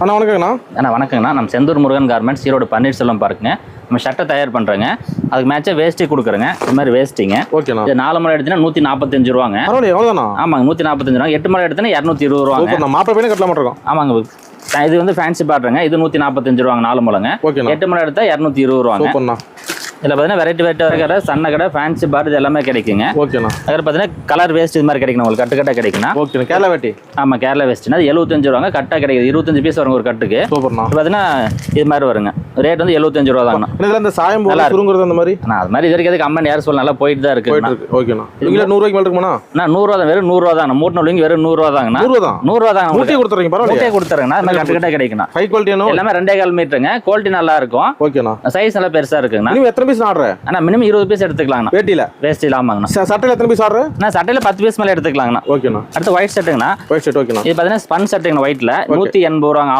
அண்ணா வணக்கங்கண்ணா. அண்ணா வணக்கங்கண்ணா. நம்ம செந்தூர் முருகன் கார்மெண்ட்ஸ் ஈரோடு பன்னீர்செல்வம் பார்க்குங்க. நம்ம ஷர்ட்டை தயார் பண்ணுறேங்க. அதுக்கு மேட்சாக வேஸ்ட்டி கொடுக்குறேங்க. இது மாதிரி வேஸ்ட்டிங்க. ஓகேண்ணா. இது 4 முறை எடுத்தீங்கன்னா 145 ரூபாங்க. பரவாயில்ல, எவ்வளோதாண்ணா? ஆமாங்க, 145 ரூபா. 8 முறை எடுத்தீங்கன்னா 220 ரூபாங்க. நான் மாப்பிள்ளை பையனே கட்டலாம் மாட்டோம். ஆமாங்க, இது வந்து ஃபேன்சி பாட்டுறங்க. இது 145 ரூபாங்க 4 முறைங்க. 8 முறை எடுத்தால் 220 ரூபாங்க. சூப்பர்ண்ணா. இதில் பார்த்தீங்கன்னா வெரைட்டி கடை, சன்ன கடை, ஃபேன்சி பார் இது எல்லாமே கிடைக்குங்க. ஓகேண்ணா. அதில் பார்த்தீங்கன்னா கலர் வேஸ்ட் இது மாதிரி கிடைக்கணும். உங்களுக்கு கட்டு கிடைக்குண்ணா. ஓகேண்ணா. கேரளா வேட்டி. ஆமாம், கேரளா வேஸ்ட்னா அது 75 ரூபாங்க. கட்டாக கிடைக்குது. 25 பீஸ் வருங்க ஒரு கட்டுக்கு. சூப்பர்ண்ணா. பார்த்தீங்கன்னா இது மாதிரி வருங்க. ரேட் வந்து 75 ரூபா தாங்கண்ணா. இதில் இந்த சாயம் போல சுருங்குறது அந்த மாதிரி அது மாதிரி இது வரைக்கும் எதுக்கு அம்மன் யாரும் சொல்ல நல்லா போயிட்டு தான் இருக்கு. ஓகேண்ணா. இதில் 100 ரூபாய்க்கு மேலே இருக்குமாண்ணா? 100 ரூபா தான், வெறும் 100 ரூபா தாங்க. 3 நாள் வெறும் 100 ரூபா தாங்கண்ணா. 100 தான். 100 ரூபா தாங்க. மூட்டையை கொடுத்துறீங்க. பரவாயில்ல, மூட்டையை கொடுத்துறேங்கண்ணா. அது மாதிரி கட்டு கட்டாக கிடைக்குண்ணா. ஹை குவாலிட்டியான எல்லாமே 2.25 மீட்டருங்க. குவாலிட்டி நல்லா இருக்கும். ஓகேண்ணா. சைஸ் நல்லா பெருசாக இருக்குங்கண்ணா. நீங்க எத்தனை பீஸ் ஆடுற? அண்ணா மினிமம் 20 பீஸ் எடுத்துக்கலாங்கண்ணா. வேட்டியில வேஸ்ட் இல்லாமங்கண்ணா. சட்டையில் எத்தனை பீஸ் ஆடுற? நான் சட்டையில் 10 பீஸ் மேலே எடுத்துக்கலாங்கண்ணா. ஓகேண்ணா. அடுத்து ஒயிட் ஷர்ட்டுங்கண்ணா. White shirt. ஓகேண்ணா. இது பார்த்தீங்கன்னா ஸ்பன் ஷர்ட்டுங்கண்ணா. ஒயிட்டில் 180 ரூபாங்க.